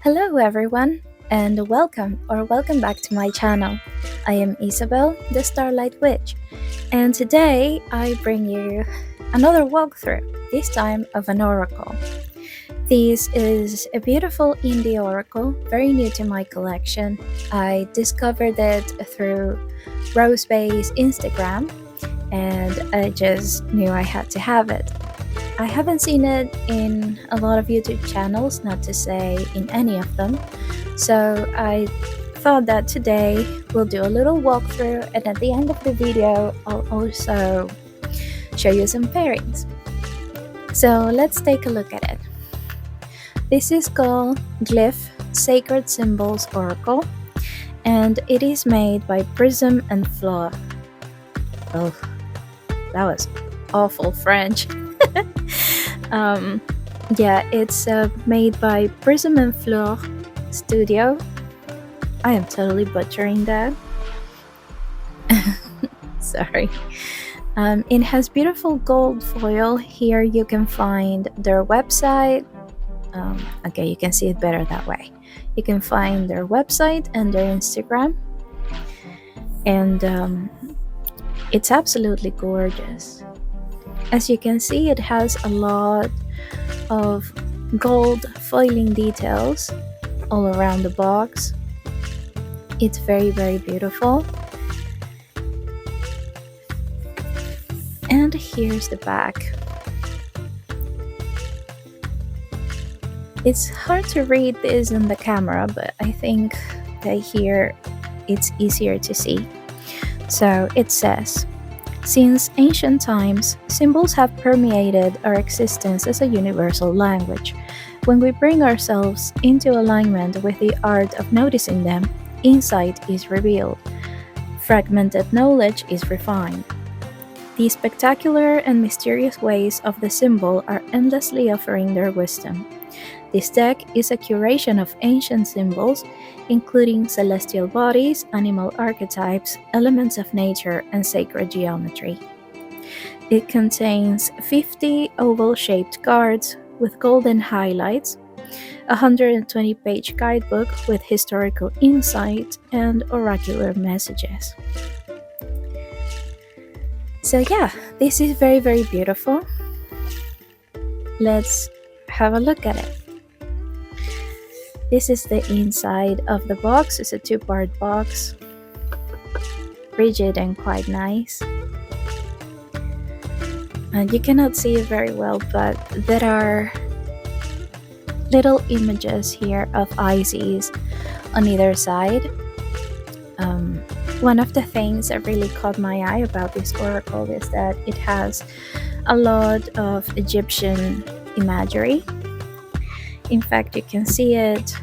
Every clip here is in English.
Hello everyone, and welcome back to my channel. I am Isabel, the Starlight Witch, and today I bring you another walkthrough, this time of an oracle. This is a beautiful indie oracle, very new to my collection. I discovered it through Rosebay's Instagram, and I just knew I had to have it. I haven't seen it in a lot of YouTube channels, not to say in any of them, so I thought that today we'll do a little walkthrough, and at the end of the video I'll also show you some pairings. So let's take a look at it. This is called GLYPHS Sacred Symbols Oracle, and it is made by Prism and Fleur. Oh, that was awful French. Yeah, it's made by Prism and Fleur Studio. I am totally butchering that. Sorry. It has beautiful gold foil. Here you can find their website. Okay, you can see it better that way. You can find their website and their Instagram. And it's absolutely gorgeous. As you can see, it has a lot of gold foiling details all around the box. It's very, very beautiful. And here's the back. It's hard to read this in the camera, but I think that here it's easier to see. So it says, since ancient times, symbols have permeated our existence as a universal language. When we bring ourselves into alignment with the art of noticing them, insight is revealed. Fragmented knowledge is refined. The spectacular and mysterious ways of the symbol are endlessly offering their wisdom. This deck is a curation of ancient symbols, including celestial bodies, animal archetypes, elements of nature, and sacred geometry. It contains 50 oval-shaped cards with golden highlights, a 120-page guidebook with historical insight, and oracular messages. So yeah, this is very, very beautiful. Let's have a look at it. This is the inside of the box. It's a two-part box, rigid and quite nice. And you cannot see it very well, but there are little images here of Isis on either side. One of the things that really caught my eye about this oracle is that it has a lot of Egyptian imagery. In fact, you can see it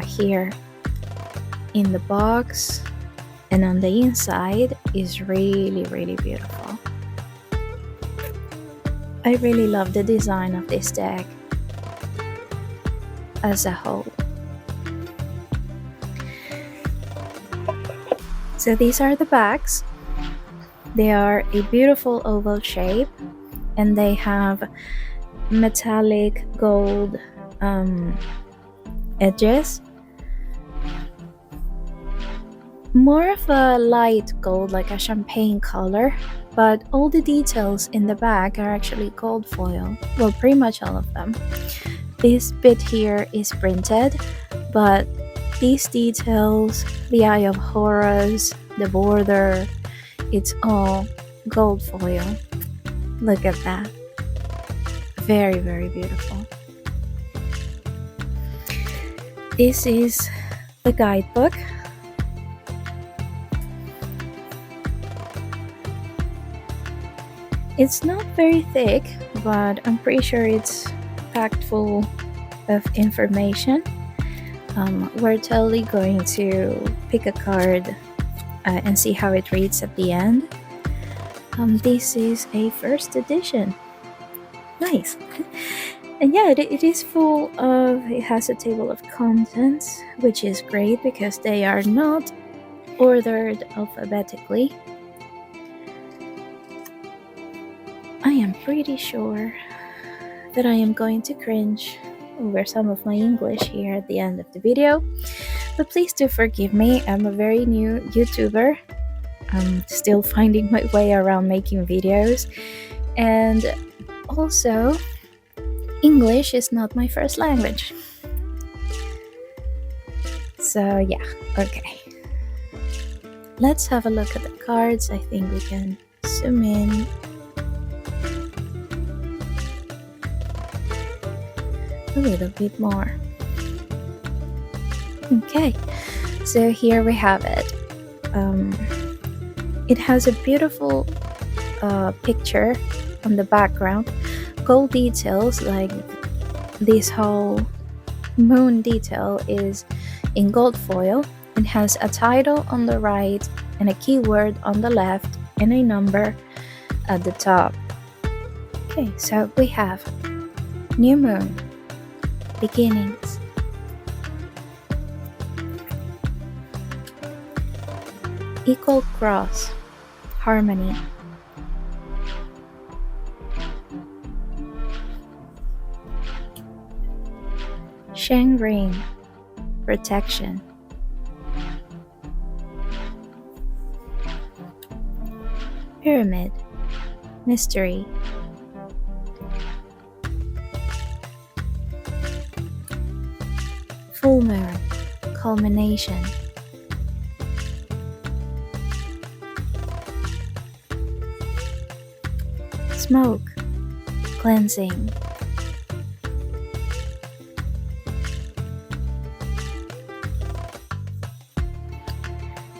here in the box, and on the inside is really, really beautiful. I really love the design of this deck as a whole. So these are the backs. They are a beautiful oval shape, and they have metallic gold edges. More of a light gold, like a champagne color, but all the details in the back are actually gold foil. Well, pretty much all of them. This bit here is printed, but these details, the Eye of Horus, the border, it's all gold foil. Look at that. Very, very beautiful. This is the guidebook. It's not very thick, but I'm pretty sure it's packed full of information. We're totally going to pick a card and see how it reads at the end. This is a first edition. Nice. And yeah, it is full of, it has a table of contents, which is great because they are not ordered alphabetically. I am pretty sure that I am going to cringe over some of my English here at the end of the video. But please do forgive me, I'm a very new YouTuber. I'm still finding my way around making videos, and also English is not my first language. So yeah, okay. Let's have a look at the cards. I think we can zoom in. A little bit more. Okay, so here we have it. It has a beautiful picture on the background, gold details, like this whole moon detail is in gold foil. It has a title on the right and a keyword on the left and a number at the top. Okay, so we have new moon, beginnings, equal cross, harmony, Shen ring, protection, pyramid, mystery, full moon, culmination, smoke, cleansing,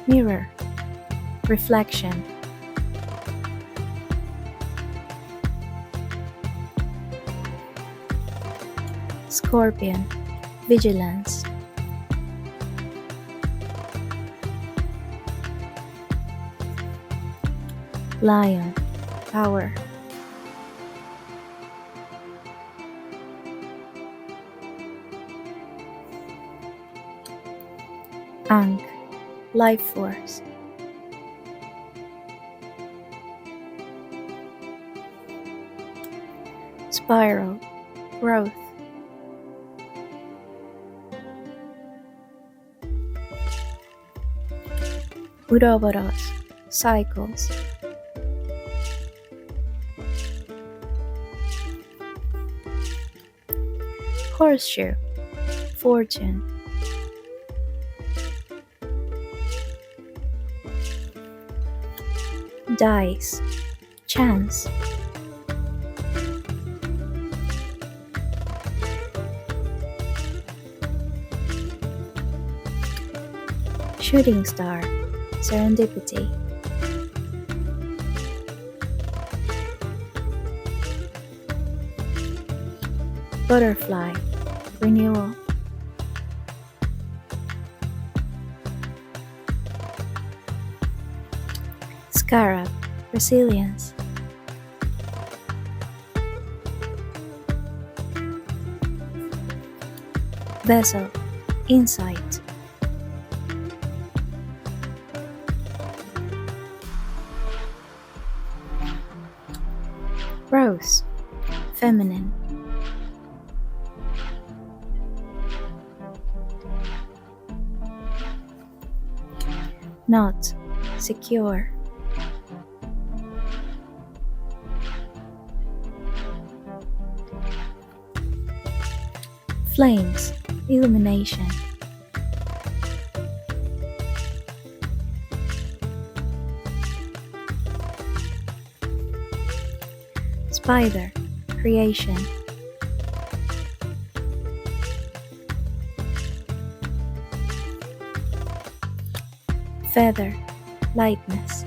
mirror, reflection, Scorpion, vigilance, Lion, power, Ankh, life force, Spiral, growth, Uroboros, cycles, Horseshoe, fortune, Dice, chance, Shooting star, serendipity, Butterfly, renewal, Scarab, resilience, Vessel, insight, Rose, feminine, Knot, secure, Flames, illumination, Spider, creation, Feather, lightness,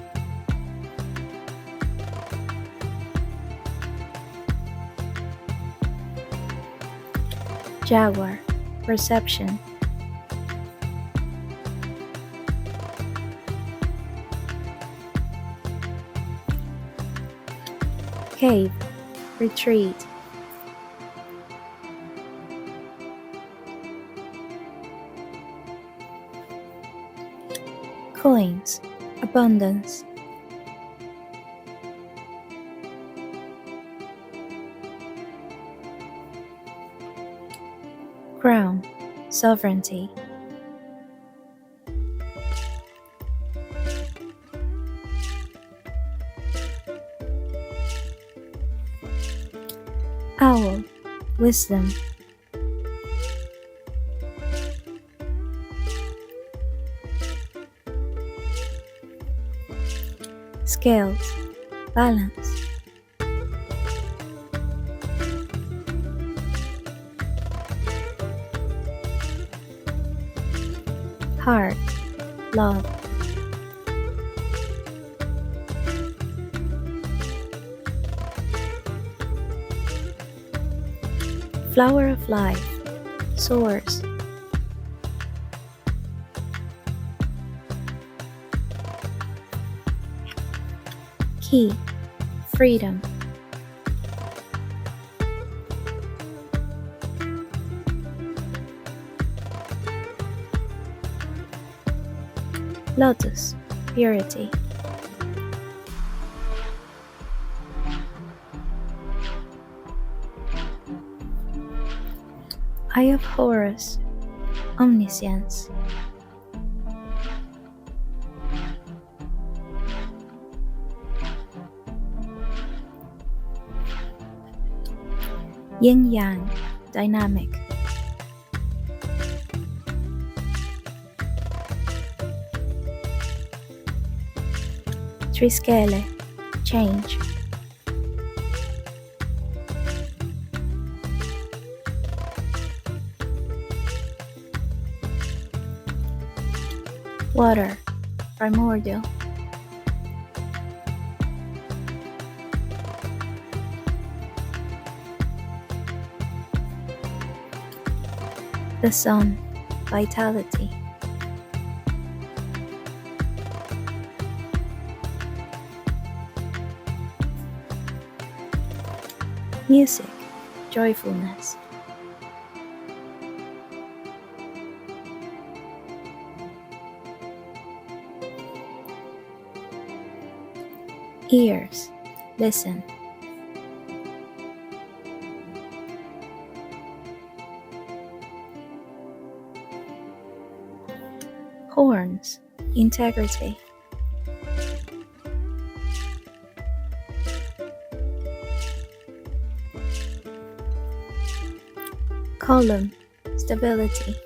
Jaguar, perception, Cave, retreat, Coins, abundance, sovereignty, owl, wisdom, scales, balance, heart, love, flower of life, source, key, freedom, lotus, purity, eye of Horus, omniscience, yin yang, dynamic, triskele, change, water, primordial, the sun, vitality, music, joyfulness, ears, listen, horns, integrity, column, stability,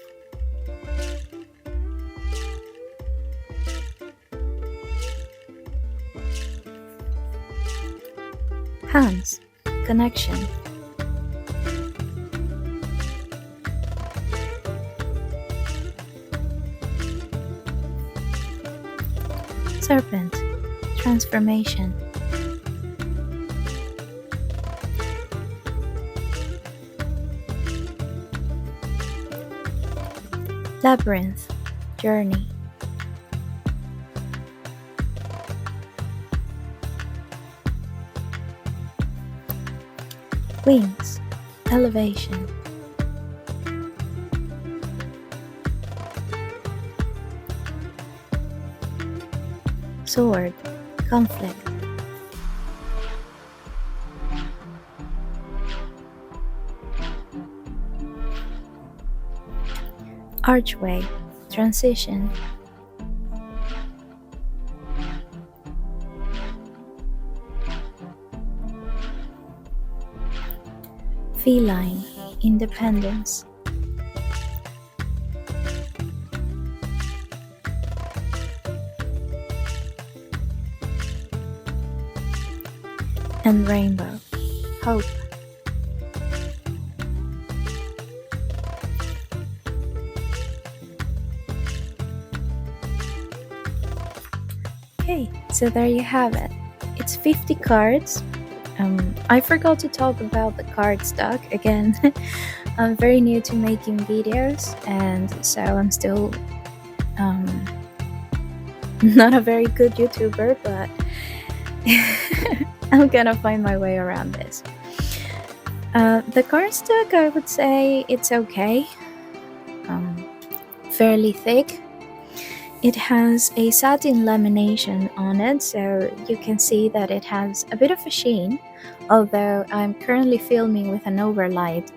hands, connection, serpent, transformation, labyrinth, journey, wings, elevation, sword, conflict, archway, transition, feline, independence, and rainbow, hope. Okay, so there you have it. It's 50 cards. I forgot to talk about the card stock again. I'm very new to making videos, and so I'm still not a very good YouTuber, but I'm gonna find my way around this. The cardstock, I would say it's okay. Fairly thick. It has a satin lamination on it, so you can see that it has a bit of a sheen, although I'm currently filming with an overlight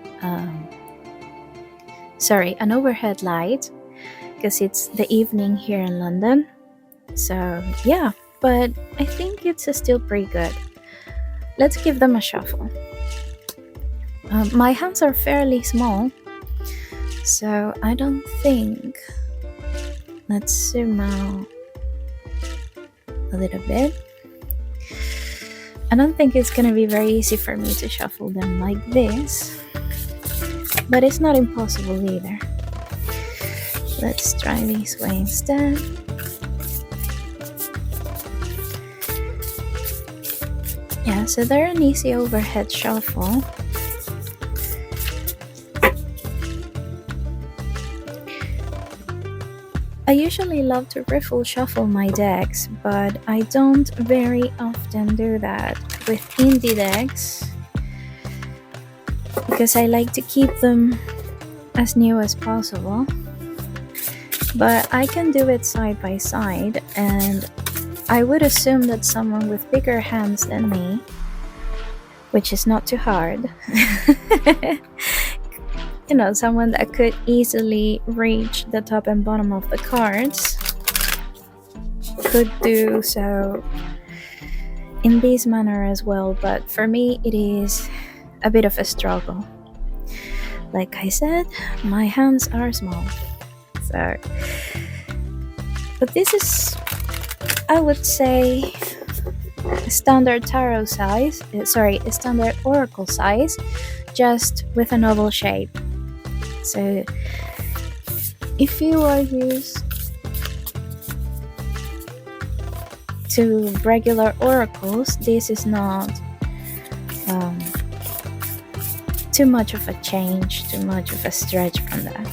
sorry, an overhead light, because it's the evening here in London. So yeah, but I think it's still pretty good. Let's give them a shuffle. My hands are fairly small, so I don't think. Let's zoom out a little bit. I don't think it's gonna be very easy for me to shuffle them like this, but it's not impossible either. Let's try this way instead. Yeah, so they're an easy overhead shuffle. I usually love to riffle shuffle my decks, but I don't very often do that with indie decks because I like to keep them as new as possible. But I can do it side by side, and I would assume that someone with bigger hands than me, which is not too hard, you know, someone that could easily reach the top and bottom of the cards, could do so in this manner as well. But for me, it is a bit of a struggle. Like I said, my hands are small. So, but this is, I would say, a standard tarot size, a standard oracle size, just with an oval shape. So if you are used to regular oracles, this is not too much of a change, too much of a stretch from that.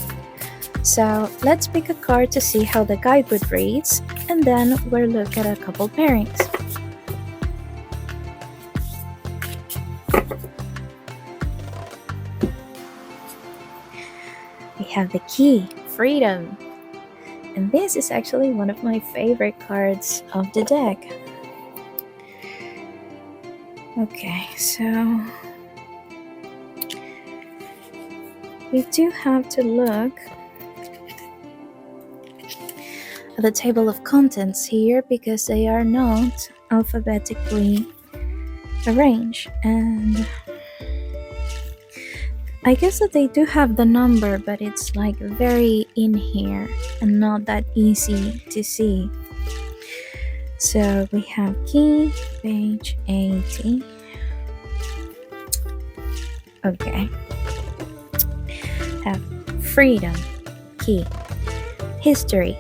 So let's pick a card to see how the guidebook reads, and then we'll look at a couple pairings. We have the key, freedom. And this is actually one of my favorite cards of the deck. Okay, so we do have to look at the table of contents here because they are not alphabetically arranged, and I guess that they do have the number, but it's like very in here and not that easy to see. So we have key, page 80. Okay. Have freedom, key. History.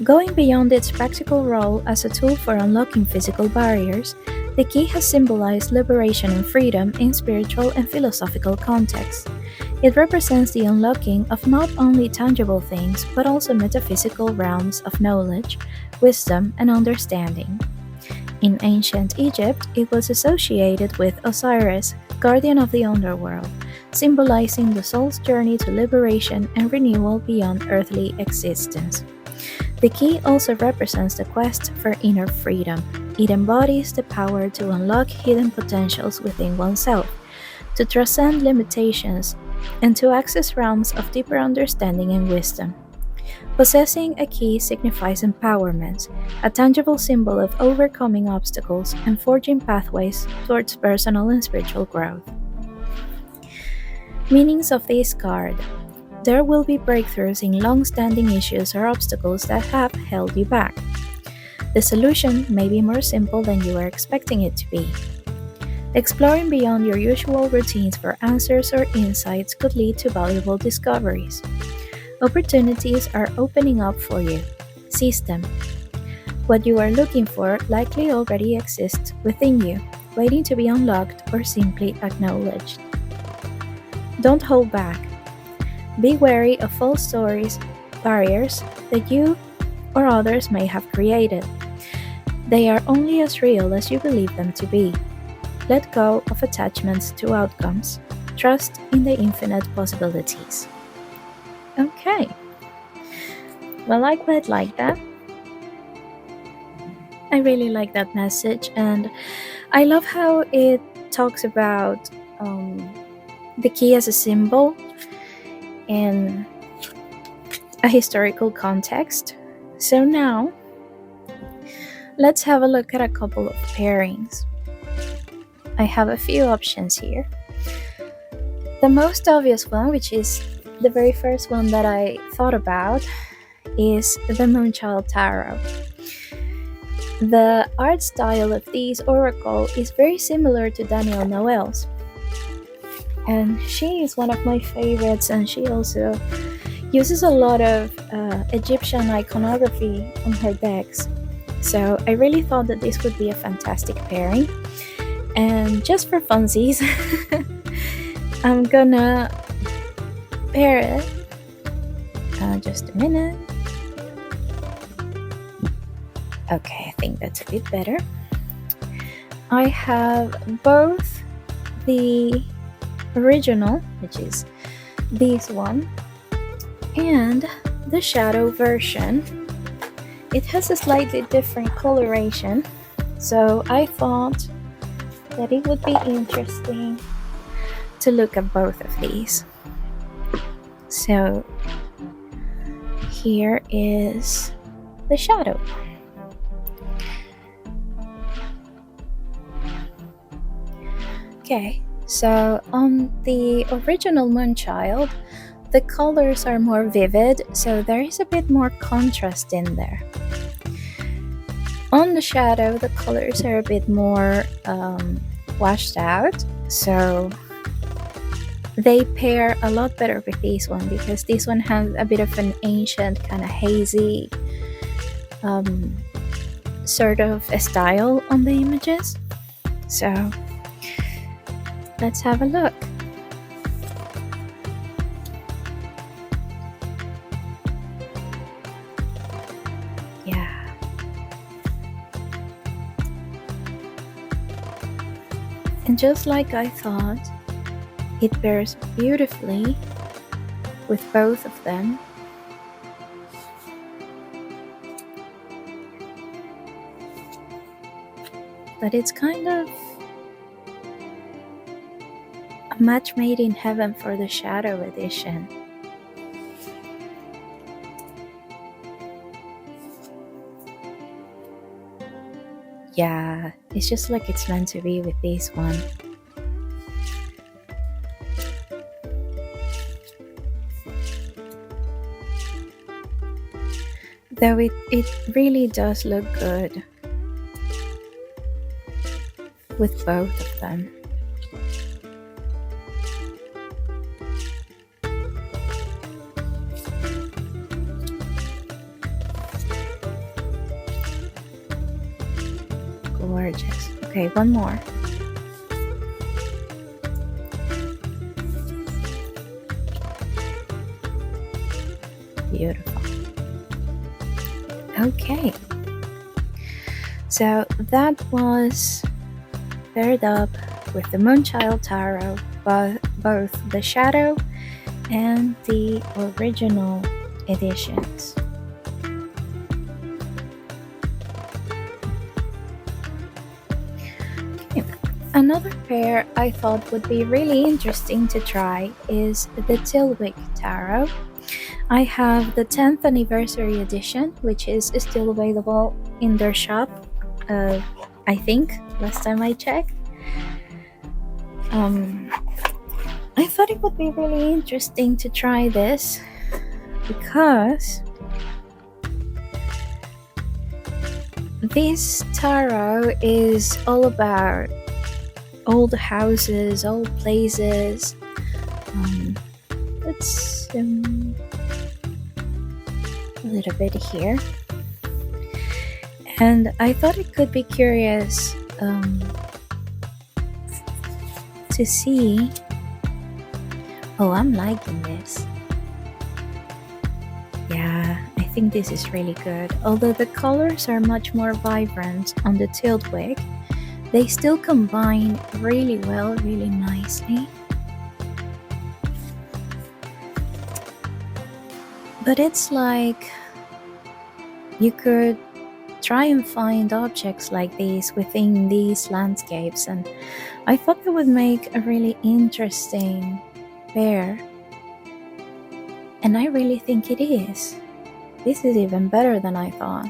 Going beyond its practical role as a tool for unlocking physical barriers, the key has symbolized liberation and freedom in spiritual and philosophical contexts. It represents the unlocking of not only tangible things, but also metaphysical realms of knowledge, wisdom, and understanding. In ancient Egypt, it was associated with Osiris, guardian of the underworld, symbolizing the soul's journey to liberation and renewal beyond earthly existence. The key also represents the quest for inner freedom. It embodies the power to unlock hidden potentials within oneself, to transcend limitations, and to access realms of deeper understanding and wisdom. Possessing a key signifies empowerment, a tangible symbol of overcoming obstacles and forging pathways towards personal and spiritual growth. Meanings of this card. There will be breakthroughs in long-standing issues or obstacles that have held you back. The solution may be more simple than you were expecting it to be. Exploring beyond your usual routines for answers or insights could lead to valuable discoveries. Opportunities are opening up for you. Seize them. What you are looking for likely already exists within you, waiting to be unlocked or simply acknowledged. Don't hold back. Be wary of false stories, barriers that you or others may have created. They are only as real as you believe them to be. Let go of attachments to outcomes. Trust in the infinite possibilities. Okay. Well, I quite like that. I really like that message, and I love how it talks about the key as a symbol, and a historical context. So now, let's have a look at a couple of pairings. I have a few options here. The most obvious one, which is the very first one that I thought about, is the Moonchild Tarot. The art style of this oracle is very similar to Danielle Noel's, and she is one of my favorites, and she also uses a lot of Egyptian iconography on her decks. So I really thought that this would be a fantastic pairing. And just for funsies, I'm gonna pair it. Just a minute. Okay, I think that's a bit better. I have both the original, which is this one, and the shadow version. It has a slightly different coloration, so I thought that it would be interesting to look at both of these. So here is the shadow. Okay, so on the original Moonchild, the colors are more vivid, so there is a bit more contrast in there. On the shadow, the colors are a bit more washed out, so they pair a lot better with this one, because this one has a bit of an ancient, kind of hazy sort of a style on the images. So let's have a look. Yeah. And just like I thought, it pairs beautifully with both of them. But it's kind of a match made in heaven for the Shadow edition. Yeah, it's just like it's meant to be with this one. Though it really does look good with both of them. Gorgeous. Okay, one more. Beautiful. Okay. So that was paired up with the Moonchild Tarot, both the Shadow and the original editions. Another pair I thought would be really interesting to try is the Tilwick Tarot. I have the 10th anniversary edition, which is still available in their shop, I think, last time I checked. I thought it would be really interesting to try this because this tarot is all about old houses, old places. Let's a little bit here, and I thought it could be curious to see. Oh, I'm liking this. Yeah, I think this is really good. Although the colors are much more vibrant on the Tilwick, they still combine really well, really nicely. But it's like you could try and find objects like these within these landscapes, and I thought it would make a really interesting pair. And I really think it is. This is even better than I thought.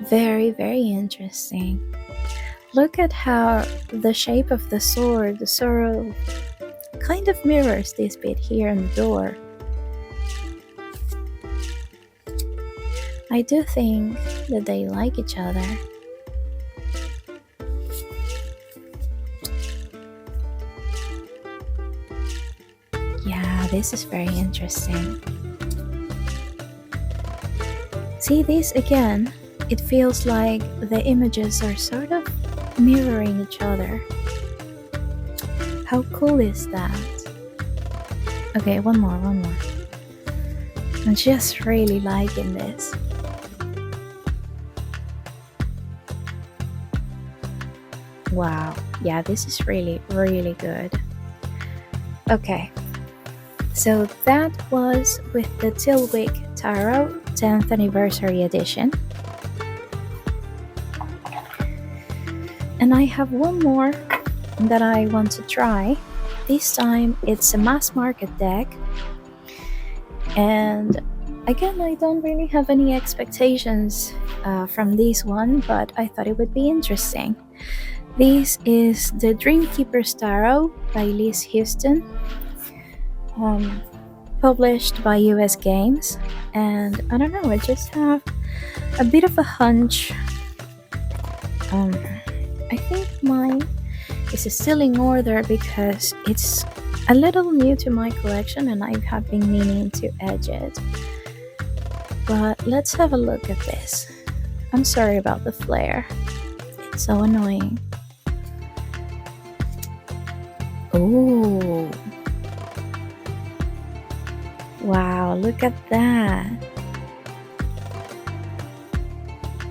Very, very interesting. Look at how the shape of the sword sort of kind of mirrors this bit here in the door. I do think that they like each other. Yeah, this is very interesting. See this again? It feels like the images are sort of mirroring each other. How cool is that? Okay, one more. I'm just really liking this. Wow, yeah, this is really, really good. Okay, so that was with the GLYPH Tarot 10th Anniversary Edition. And I have one more that I want to try. This time it's a mass market deck. And again, I don't really have any expectations from this one, but I thought it would be interesting. This is the Dreamkeepers Tarot by Liz Houston, published by US Games. And I don't know, I just have a bit of a hunch. I think mine is still in order because it's a little new to my collection and I have been meaning to edge it. But let's have a look at this. I'm sorry about the flare. It's so annoying. Oh, wow, look at that.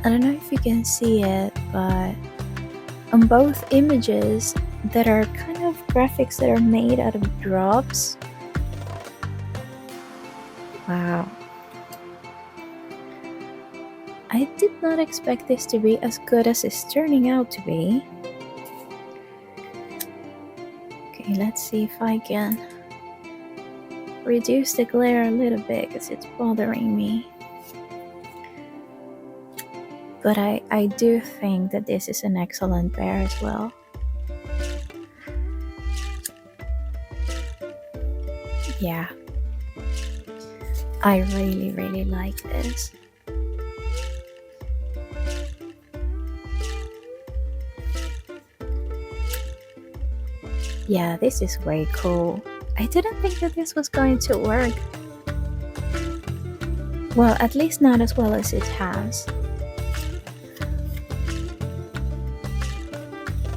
I don't know if you can see it, but on both images that are kind of graphics that are made out of drops. Wow. I did not expect this to be as good as it's turning out to be. Okay, let's see if I can reduce the glare a little bit because it's bothering me. But I do think that this is an excellent pair as well. Yeah, I really, really like this. Yeah, this is way cool. I didn't think that this was going to work. Well, at least not as well as it has.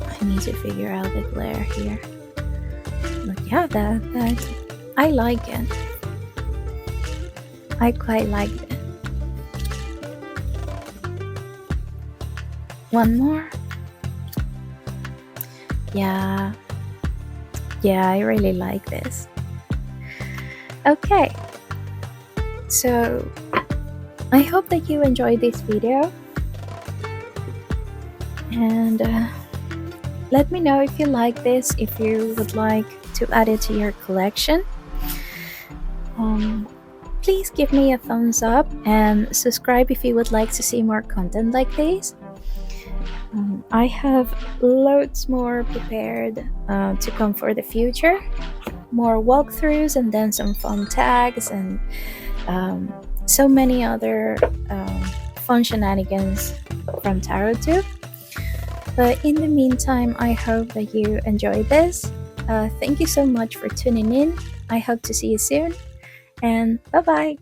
I need to figure out the glare here. But yeah, that I like it. I quite like it. One more. Yeah, I really like this. Okay, so I hope that you enjoyed this video, and let me know if you like this, if you would like to add it to your collection. Please give me a thumbs up and subscribe if you would like to see more content like this. I have loads more prepared to come for the future. More walkthroughs and then some fun tags and so many other fun shenanigans from Tarot too. But in the meantime, I hope that you enjoyed this. Thank you so much for tuning in. I hope to see you soon, and bye bye.